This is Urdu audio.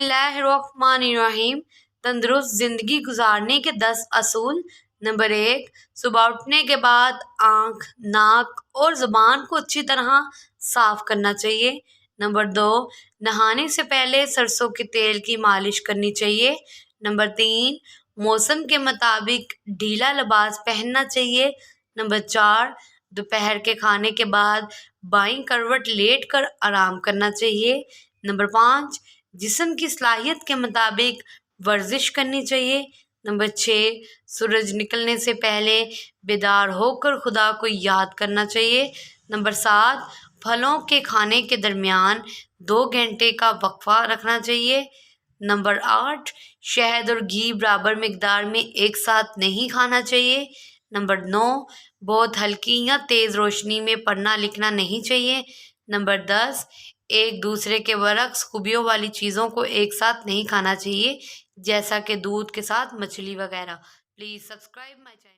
اللہ الرحمن الرحیم۔ تندرست زندگی گزارنے کے 10 اصول۔ نمبر 1، صبح اٹھنے کے بعد آنکھ، ناک اور زبان کو اچھی طرح صاف کرنا چاہیے۔ نمبر 2، نہانے سے پہلے سرسوں کے تیل کی مالش کرنی چاہیے۔ نمبر 3، موسم کے مطابق ڈھیلا لباس پہننا چاہیے۔ نمبر 4، دوپہر کے کھانے کے بعد بائیں کروٹ لیٹ کر آرام کرنا چاہیے۔ نمبر 5، جسم کی صلاحیت کے مطابق ورزش کرنی چاہیے۔ نمبر 6، سورج نکلنے سے پہلے بیدار ہو کر خدا کو یاد کرنا چاہیے۔ نمبر 7، پھلوں کے کھانے کے درمیان 2 گھنٹے کا وقفہ رکھنا چاہیے۔ نمبر 8، شہد اور گھی برابر مقدار میں ایک ساتھ نہیں کھانا چاہیے۔ نمبر 9، بہت ہلکی یا تیز روشنی میں پڑھنا لکھنا نہیں چاہیے۔ نمبر 10، ایک دوسرے کے برعکس خوبیوں والی چیزوں کو ایک ساتھ نہیں کھانا چاہیے، جیسا کہ دودھ کے ساتھ مچھلی وغیرہ۔ Please subscribe my channel.